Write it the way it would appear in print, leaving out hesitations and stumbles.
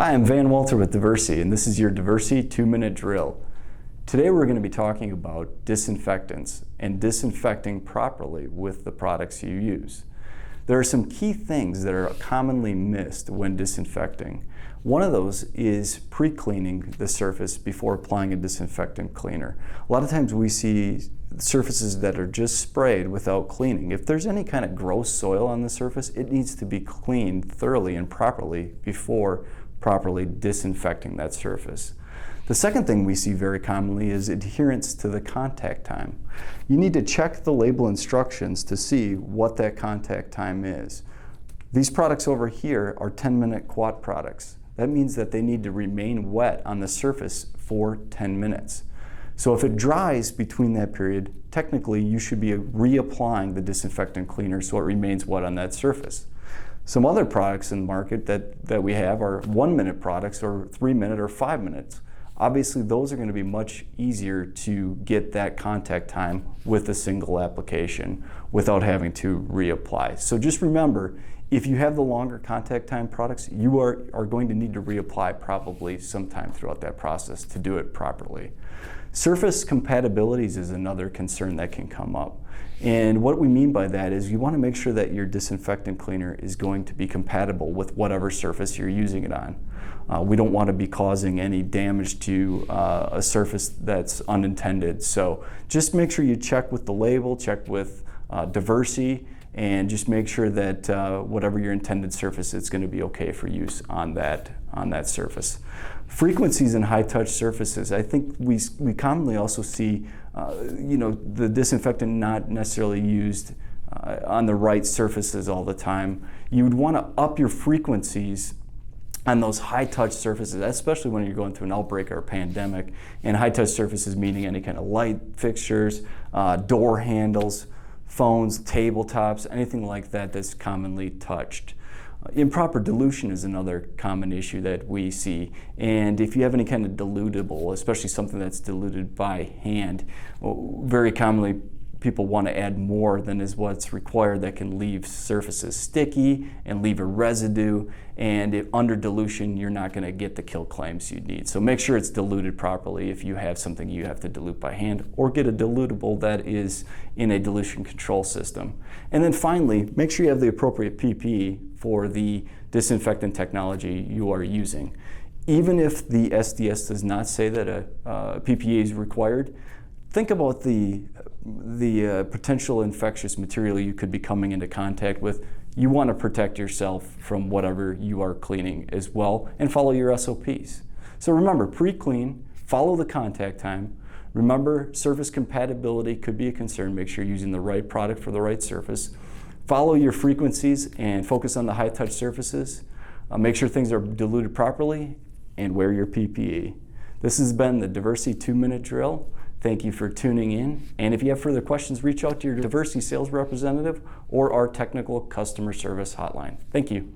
Hi, I'm Van Walter with Diversey, and this is your Diversey 2-minute drill. Today we're going to be talking about disinfectants and disinfecting properly with the products you use. There are some key things that are commonly missed when disinfecting. One of those is pre-cleaning the surface before applying a disinfectant cleaner. A lot of times we see surfaces that are just sprayed without cleaning. If there's any kind of gross soil on the surface, it needs to be cleaned thoroughly and properly before properly disinfecting that surface. The second thing we see very commonly is adherence to the contact time. You need to check the label instructions to see what that contact time is. These products over here are 10-minute quat products. That means that they need to remain wet on the surface for 10 minutes. So if it dries between that period, technically you should be reapplying the disinfectant cleaner so it remains wet on that surface. Some other products in the market that we have are 1-minute products or 3-minute or 5 minutes. Obviously, those are going to be much easier to get that contact time with a single application without having to reapply. So just remember, if you have the longer contact time products, you are going to need to reapply probably sometime throughout that process to do it properly. Surface compatibilities is another concern that can come up. And what we mean by that is you want to make sure that your disinfectant cleaner is going to be compatible with whatever surface you're using it on. We don't want to be causing any damage to a surface that's unintended. So just make sure you check with the label, check with Diversey, and just make sure that whatever your intended surface is going to be okay for use on that surface. Frequencies in high-touch surfaces. I think we commonly also see the disinfectant not necessarily used on the right surfaces all the time. You would want to up your frequencies on those high-touch surfaces, especially when you're going through an outbreak or a pandemic. And high-touch surfaces meaning any kind of light fixtures, door handles, phones, tabletops, anything like that that's commonly touched. Improper dilution is another common issue that we see, and if you have any kind of dilutable, especially something that's diluted by hand, very commonly people want to add more than is what's required. That can leave surfaces sticky and leave a residue, and under dilution you're not going to get the kill claims you need. So make sure it's diluted properly if you have something you have to dilute by hand, or get a dilutable that is in a dilution control system. And then finally, make sure you have the appropriate PPE for the disinfectant technology you are using. Even if the SDS does not say that a PPE is required, think about the potential infectious material you could be coming into contact with. You want to protect yourself from whatever you are cleaning as well, and follow your SOPs. So remember, pre-clean, follow the contact time. Remember, surface compatibility could be a concern. Make sure you're using the right product for the right surface. Follow your frequencies and focus on the high-touch surfaces. Make sure things are diluted properly, and wear your PPE. This has been the Diversey 2-minute drill. Thank you for tuning in. And if you have further questions, reach out to your Diversey sales representative or our technical customer service hotline. Thank you.